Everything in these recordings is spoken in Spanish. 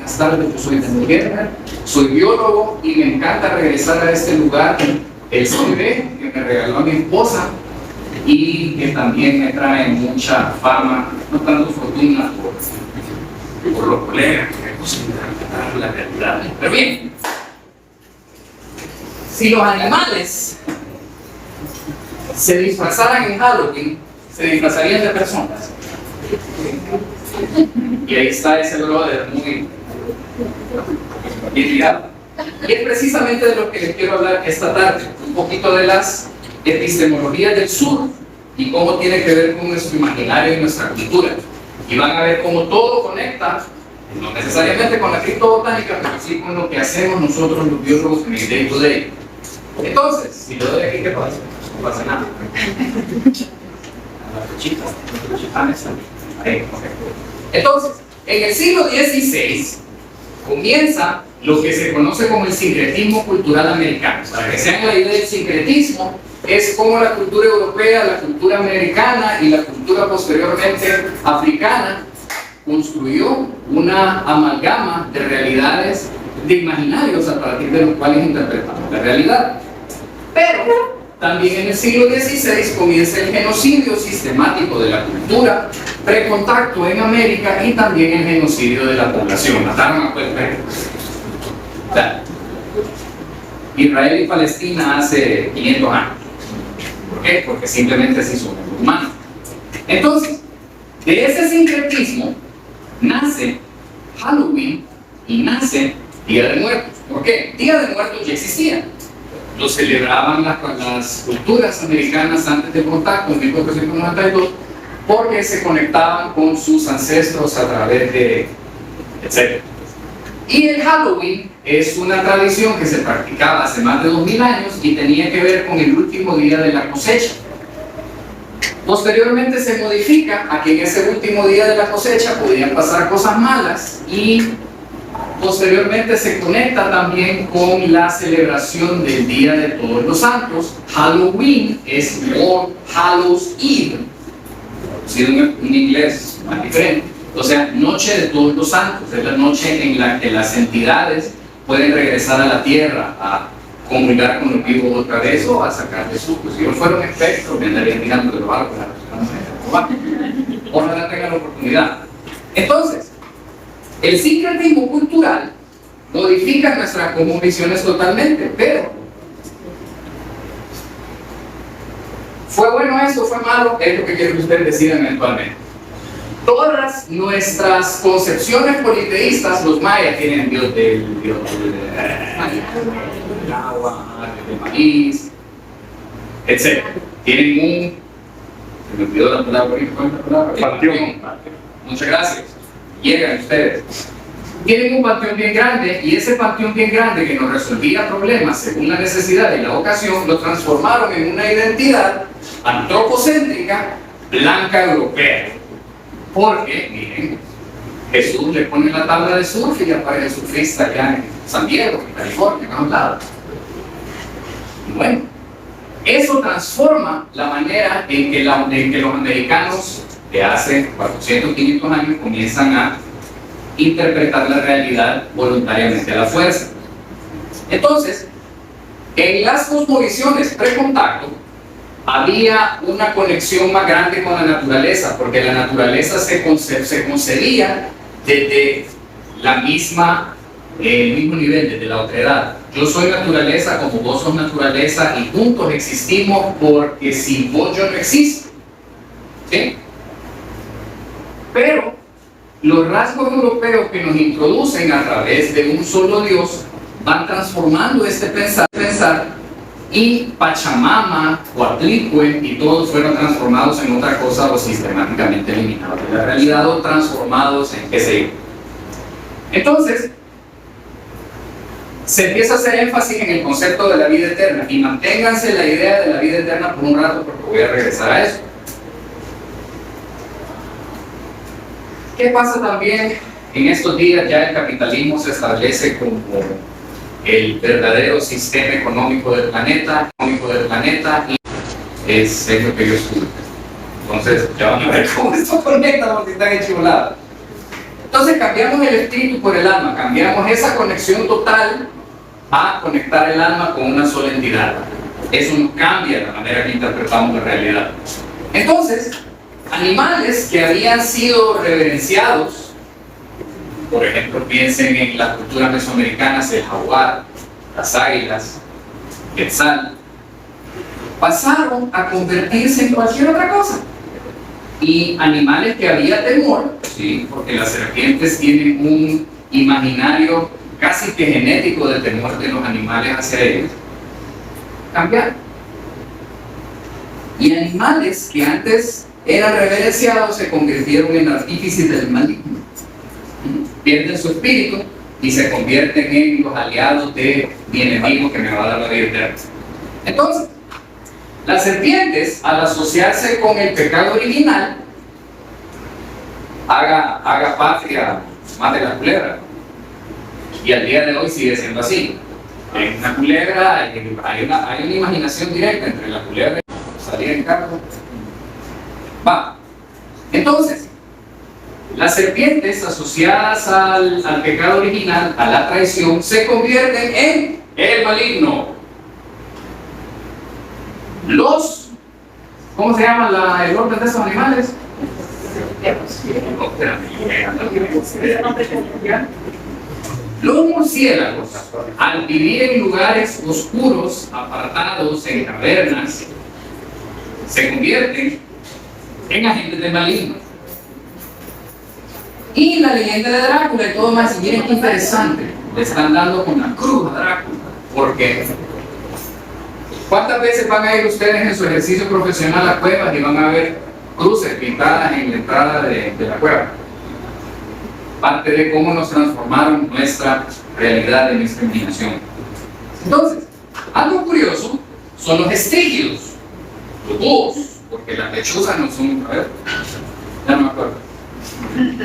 buenas tardes, yo soy Daniel Guerra, soy biólogo y me encanta regresar a este lugar, el CV que me regaló mi esposa y que también me trae mucha fama, no tanto fortuna por los colegas que me consideran la realidad. Pero bien, si los animales se disfrazaran en Halloween, se disfrazarían de personas. Y ahí está ese brother muy tirado. Y es precisamente de lo que les quiero hablar esta tarde, un poquito de las epistemologías del sur y cómo tiene que ver con nuestro imaginario y nuestra cultura. Y van a ver cómo todo conecta, no necesariamente con la criptobotánica, pero sí con lo que hacemos nosotros los biólogos en el day to day. Entonces, si lo doy aquí, ¿qué pasa? No pasa nada. Entonces, en el siglo XVI comienza lo que se conoce como el sincretismo cultural americano. Para que se hagan la idea del sincretismo, es como la cultura europea, la cultura americana y la cultura posteriormente africana construyó una amalgama de realidades, de imaginarios a partir de los cuales interpretamos la realidad. Pero también en el siglo XVI comienza el genocidio sistemático de la cultura precontacto en América y también el genocidio de la población. Mataron a Puebla. Israel y Palestina hace 500 años. ¿Por qué? Porque simplemente así son los humanos. Entonces, de ese sincretismo nace Halloween y nace Día de Muertos. ¿Por qué? Día de Muertos ya existía. Lo celebraban las culturas americanas antes del contacto en 1492 porque se conectaban con sus ancestros a través de etc. Y el Halloween es una tradición que se practicaba hace más de 2000 años y tenía que ver con el último día de la cosecha. Posteriormente se modifica a que en ese último día de la cosecha podían pasar cosas malas y posteriormente se conecta también con la celebración del Día de Todos los Santos. Halloween es All Hallows Eve, en inglés más diferente. O sea, Noche de Todos los Santos, es la noche en la que las entidades pueden regresar a la tierra a comulgar con los vivos otra vez o a sacar de su. Si yo fuera un espectro, me andaría mirando de los barcos, ojalá tengan la oportunidad. Entonces, el sincretismo cultural modifica nuestras cosmovisiones totalmente, pero ¿fue bueno eso? ¿Fue malo? Es lo que quiero que ustedes decidan eventualmente. Todas nuestras concepciones politeístas, los mayas tienen dios del agua, del maíz, etc. Tienen se me olvidó la palabra, panteón. Muchas gracias. Llegan ustedes. Tienen un panteón bien grande y ese panteón bien grande que nos resolvía problemas según la necesidad y la ocasión, lo transformaron en una identidad antropocéntrica, blanca, europea. Porque, miren, Jesús le pone la tabla de surf y aparece el surfista allá en San Diego, en California, en un lado. Y bueno, eso transforma la manera en que los americanos de hace 400, 500 años comienzan a interpretar la realidad voluntariamente a la fuerza. Entonces, en las cosmovisiones precontacto había una conexión más grande con la naturaleza, porque la naturaleza se concebía desde el mismo nivel, desde la otredad. Yo soy naturaleza como vos sos naturaleza y juntos existimos porque sin vos yo no existo. ¿Sí? Pero los rasgos europeos que nos introducen a través de un solo Dios van transformando este pensar y Pachamama, Coatlicue y todos fueron transformados en otra cosa o sistemáticamente eliminados de la realidad o transformados en qué sé yo. Entonces, se empieza a hacer énfasis en el concepto de la vida eterna y manténganse la idea de la vida eterna por un rato porque voy a regresar a eso. ¿Qué pasa también en estos días? Ya el capitalismo se establece como el verdadero sistema económico del planeta y es lo que yo estudio. Entonces, ya van a ver cómo esto conecta porque están enchulados. Entonces cambiamos el espíritu por el alma, cambiamos esa conexión total a conectar el alma con una sola entidad. Eso nos cambia la manera que interpretamos la realidad. Entonces, animales que habían sido reverenciados, por ejemplo, piensen en las culturas mesoamericanas, el jaguar, las águilas, el quetzal, pasaron a convertirse en cualquier otra cosa. Y animales que había temor, ¿sí? Porque las serpientes tienen un imaginario casi que genético de temor de los animales hacia ellos, cambiaron. Y animales que antes eran reverenciados se convirtieron en artífices del maligno. Pierden su espíritu y se convierten en los aliados de mi enemigo que me va a dar la vida eterna. Entonces, las serpientes, al asociarse con el pecado original, haga patria, mate la culebra. Y al día de hoy sigue siendo así. En una culebra hay una imaginación directa entre la culebra y salir en cargo. Va. Entonces, las serpientes asociadas al pecado original, a la traición, se convierten en el maligno. ¿Cómo se llama el orden de esos animales? Los murciélagos, al vivir en lugares oscuros, apartados, en cavernas, se convierten en agentes del maligno. Y la leyenda de Drácula y todo más, y miren qué interesante, le están dando con la cruz a Drácula, porque ¿cuántas veces van a ir ustedes en su ejercicio profesional a cuevas y van a ver cruces pintadas en la entrada de la cueva? Parte de cómo nos transformaron nuestra realidad y nuestra imaginación. Entonces, algo curioso son los estígidos, los búhos, porque las lechuzas no son, a ver, ya no me acuerdo.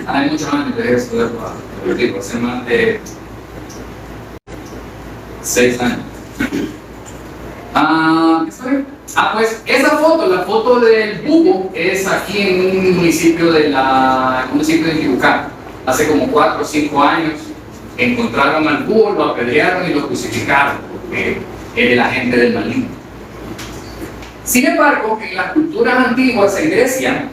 Hay muchos años de esto, hace más de 6 años. Pues esa foto, la foto del búho, es aquí en un municipio de Tibucán. Hace como 4 o 5 años encontraron al búho, lo apedrearon y lo crucificaron, porque era el agente del maligno. Sin embargo, en las culturas antiguas en Grecia,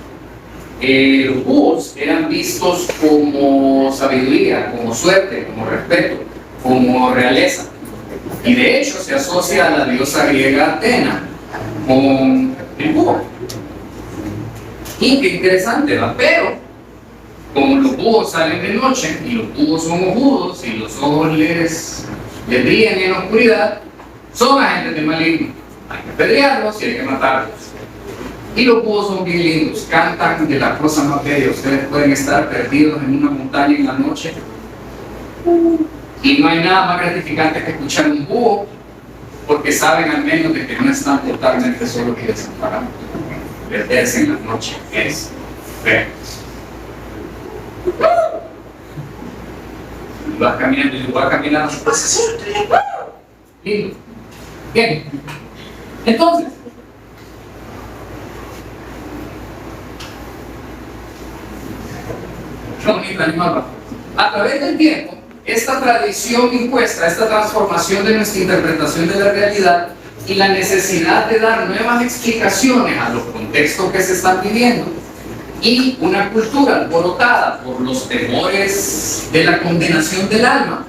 los búhos eran vistos como sabiduría, como suerte, como respeto, como realeza. Y de hecho se asocia a la diosa griega Atena con el búho. Y qué interesante, ¿va? Pero como los búhos salen de noche y los búhos son ojudos y los ojos les brillan en la oscuridad, son agentes del maligno. Hay que apedrearlos y hay que matarlos. Y los búhos son bien lindos, cantan de la cosa más bella. Ustedes pueden estar perdidos en una montaña en la noche y no hay nada más gratificante que escuchar un búho, porque saben al menos de que no están totalmente solos y desamparados. Perderse en la noche es feo. Vas caminando y yo voy a caminar. Lindo. Bien. Entonces, qué bonito animal. A través del tiempo, esta tradición impuesta, esta transformación de nuestra interpretación de la realidad y la necesidad de dar nuevas explicaciones a los contextos que se están viviendo, y una cultura alborotada por los temores de la condenación del alma,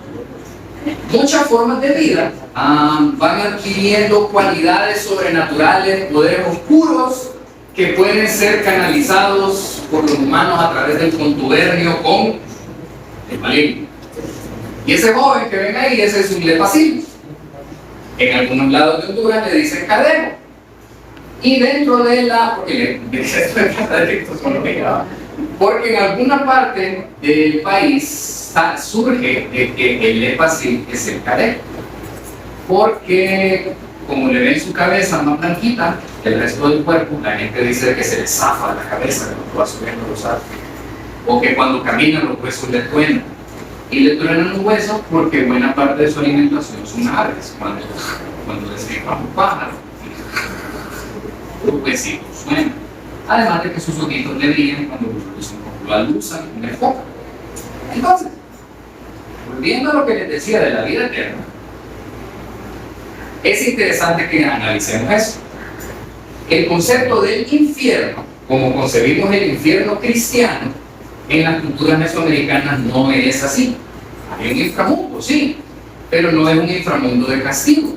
muchas formas de vida van adquiriendo cualidades sobrenaturales, poderes oscuros que pueden ser canalizados por los humanos a través del contubernio con el maligno. Y ese joven que ven ahí, ese es un lepacil. En algunos lados de Honduras le dicen cadero. Y dentro de porque en alguna parte del país surge que el lepacil es el cadero. Porque como le ven su cabeza más blanquita que el resto del cuerpo, la gente dice que se le zafa la cabeza cuando va subiendo los árboles. O que cuando camina los huesos le truenan. Y le truenan los huesos porque buena parte de su alimentación son aves. Cuando destripan un pájaro, los huesitos suenan. Además de que sus ojitos le brillan cuando usan la luz, le enfocan. Entonces, volviendo a lo que les decía de la vida eterna, es interesante que analicemos eso. El concepto del infierno, como concebimos el infierno cristiano, en las culturas mesoamericanas no es así. Hay un inframundo, sí, pero no es un inframundo de castigo.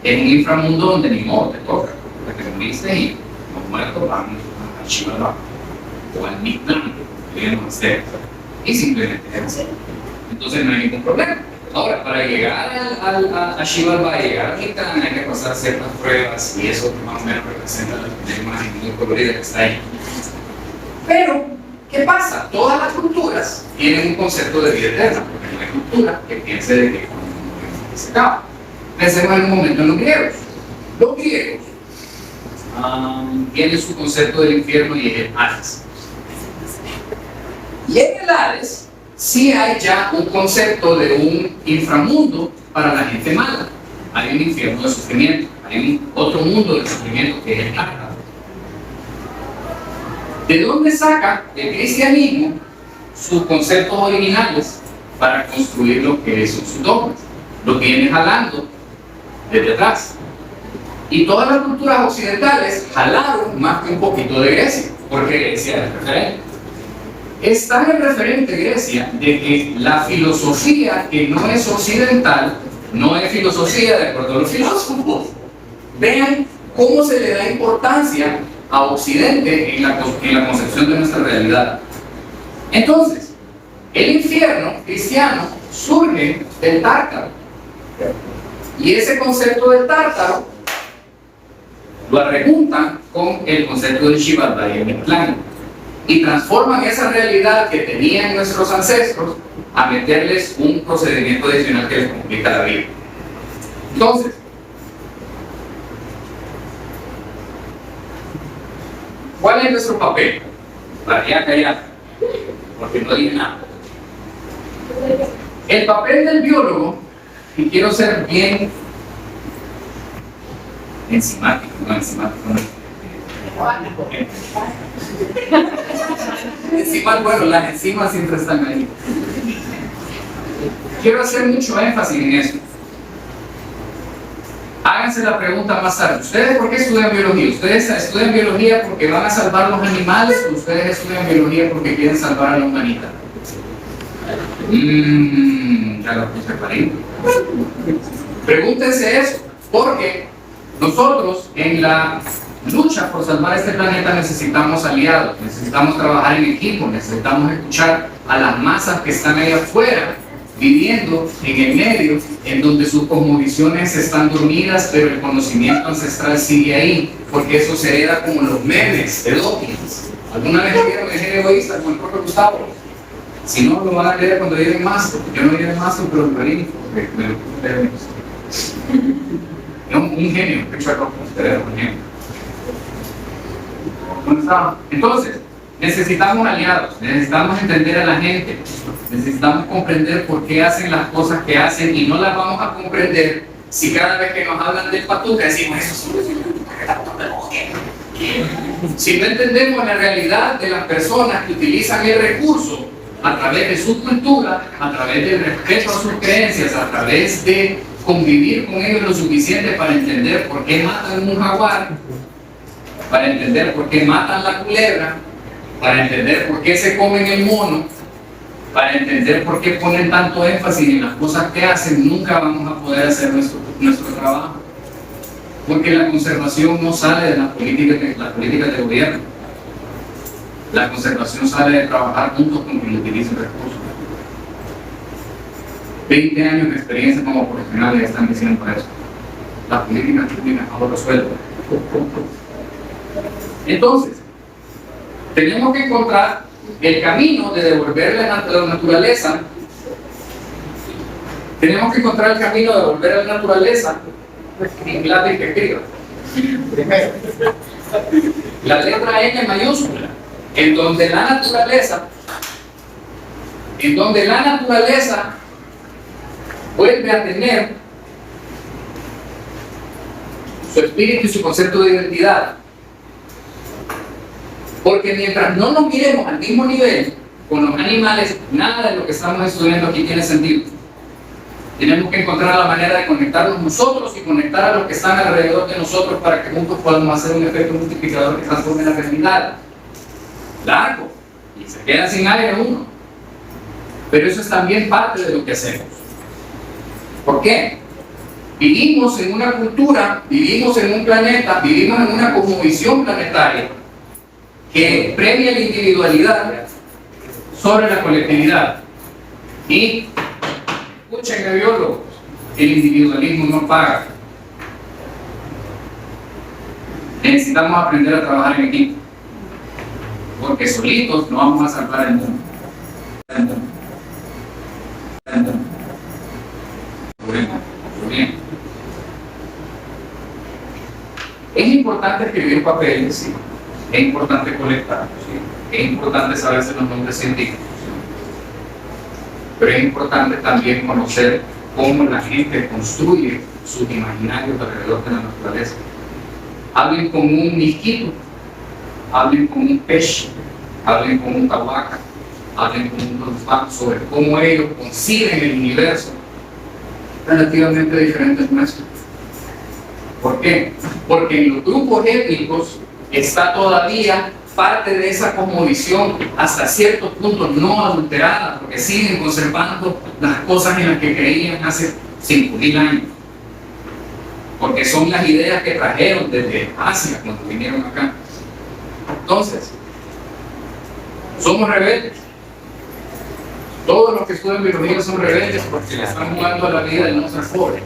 Es un inframundo donde ni modo te toca, porque te moriste y los muertos van a Chivalba o al Mictlán, y simplemente es así. Entonces no hay ningún problema. Ahora, para llegar a Xibalbá, para llegar a Mictlán, hay que pasar ciertas pruebas y eso más o menos representa la imagen muy colorida que está ahí. Pero, ¿qué pasa? Todas las culturas tienen un concepto de vida eterna, porque no hay cultura que piense de que se acaba. Pensemos en un momento en los griegos. Los griegos tienen su concepto del infierno y es el Hades. Y en el Hades sí hay ya un concepto de un inframundo para la gente mala. Hay un infierno de sufrimiento, hay un otro mundo de sufrimiento que es el Tártaro. ¿De dónde saca el cristianismo sus conceptos originales para construir lo que son sus dogmas? Lo viene jalando desde atrás. Y todas las culturas occidentales jalaron más que un poquito de Grecia, porque Grecia es referente. Es tan el referente Grecia de que la filosofía que no es occidental no es filosofía de acuerdo a los filósofos. Vean cómo se le da importancia a Occidente en la concepción de nuestra realidad. Entonces, el infierno cristiano surge del Tártaro. Y ese concepto del Tártaro lo arrejuntan con el concepto de Xibalbá y el Mictlán. Y transforman esa realidad que tenían nuestros ancestros a meterles un procedimiento adicional que les complica la vida. Entonces, ¿cuál es nuestro papel? Para callar, porque no dije nada. El papel del biólogo, y quiero ser bien enzimático, bueno, las enzimas siempre están ahí. Quiero hacer mucho énfasis en eso. Háganse la pregunta más tarde. ¿Ustedes por qué estudian biología? ¿Ustedes estudian biología porque van a salvar los animales o ustedes estudian biología porque quieren salvar a la humanidad? Ya lo puse clarito. Pregúntense eso, porque nosotros en la lucha por salvar este planeta necesitamos aliados, necesitamos trabajar en equipo, necesitamos escuchar a las masas que están ahí afuera, viviendo en el medio, en donde sus cosmovisiones están dormidas, pero el conocimiento ancestral sigue ahí, porque eso se hereda como los memes de Dawkins. ¿Alguna vez vieron el Gen Egoísta con el propio Gustavo? Si no, lo van a leer cuando lleguen más. Yo no llegué más, pero lo leí, porque me lo es un genio, Richard Dawkins, era un genio. Entonces, necesitamos aliados, necesitamos entender a la gente, necesitamos comprender por qué hacen las cosas que hacen y no las vamos a comprender si cada vez que nos hablan del patuca decimos eso si no entendemos la realidad de las personas que utilizan el recurso a través de su cultura, a través del respeto a sus creencias, a través de convivir con ellos lo suficiente para entender por qué matan un jaguar, para entender por qué matan la culebra, para entender por qué se comen el mono, para entender por qué ponen tanto énfasis en las cosas que hacen, nunca vamos a poder hacer nuestro trabajo. Porque la conservación no sale de las políticas de gobierno. La conservación sale de trabajar juntos con quien utiliza el recurso. 20 años de experiencia como profesionales están diciendo para eso. Las políticas públicas no lo resuelven. Entonces, tenemos que encontrar el camino de devolverle a la naturaleza. Tenemos que encontrar el camino de devolver a la naturaleza en lápiz que escriba. Primero, la letra N mayúscula, en donde la naturaleza vuelve a tener su espíritu y su concepto de identidad. Porque mientras no nos miremos al mismo nivel, con los animales, nada de lo que estamos estudiando aquí tiene sentido. Tenemos que encontrar la manera de conectarnos nosotros y conectar a los que están alrededor de nosotros para que juntos podamos hacer un efecto multiplicador que transforme la realidad. Largo, y se queda sin aire uno. Pero eso es también parte de lo que hacemos. ¿Por qué? Vivimos en una cultura, vivimos en un planeta, vivimos en una cosmovisión planetaria que premia la individualidad sobre la colectividad. Y, escúchenme biólogos, el individualismo no paga. Necesitamos aprender a trabajar en equipo, porque solitos no vamos a salvar el mundo. Es importante escribir papeles, ¿sí? Es importante colectar, ¿sí? Es importante saberse los nombres científicos, ¿sí? Pero es importante también conocer cómo la gente construye sus imaginarios alrededor de la naturaleza. Hablen con un mosquito, hablen con un pez, hablen con un tahuaca, hablen con un dolfán sobre cómo ellos conciben el universo relativamente diferente al nuestro. ¿Por qué? Porque en los grupos étnicos está todavía parte de esa cosmovisión hasta cierto punto no adulterada, porque siguen conservando las cosas en las que creían hace 5.000 años. Porque son las ideas que trajeron desde Asia cuando vinieron acá. Entonces, somos rebeldes. Todos los que estudian biología son rebeldes porque le están jugando a la vida de nuestra pobre.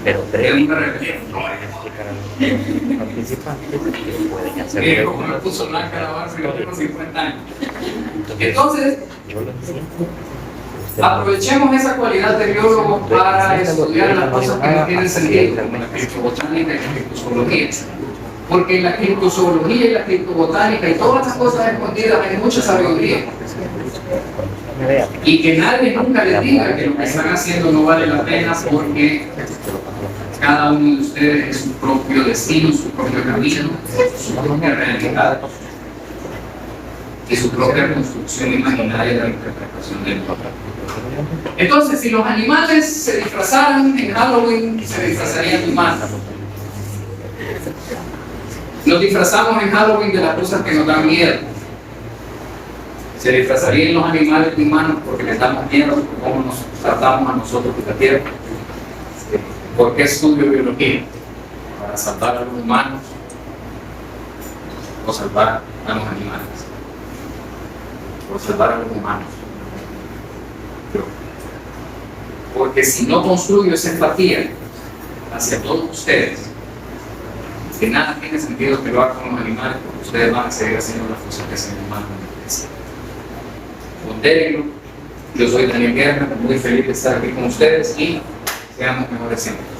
Pero Es una rebelión. participantes que pueden hacer Como me puso blanca la barba y yo tengo 50 años. Entonces, yo lo entiendo. aprovechemos esa cualidad de biólogo para estudiar las cosas que no tienen sentido, como la criptobotánica y la criptozoología. Porque en la criptozoología y la criptobotánica y todas las cosas escondidas hay mucha sabiduría. Y que nadie nunca les diga que lo que están haciendo no vale la pena porque cada uno de ustedes es su propio destino, su propio camino, su propia realidad y su propia construcción imaginaria de la interpretación del mundo. Entonces, si los animales se disfrazaran en Halloween, se disfrazarían de humanos. Nos disfrazamos en Halloween de las cosas que nos dan miedo. Se disfrazarían los animales de humanos porque les damos miedo por cómo nos tratamos a nosotros en la tierra. ¿Por qué estudio biología? Para salvar a los humanos o salvar a los animales. O salvar a los humanos. Porque si no construyo esa empatía hacia todos ustedes, que nada tiene sentido que lo hagan con los animales, porque ustedes van a seguir haciendo las cosas que hacen los humanos. Pondérenlo. Yo soy Daniel Guerra, muy feliz de estar aquí con ustedes y seamos mejores siempre.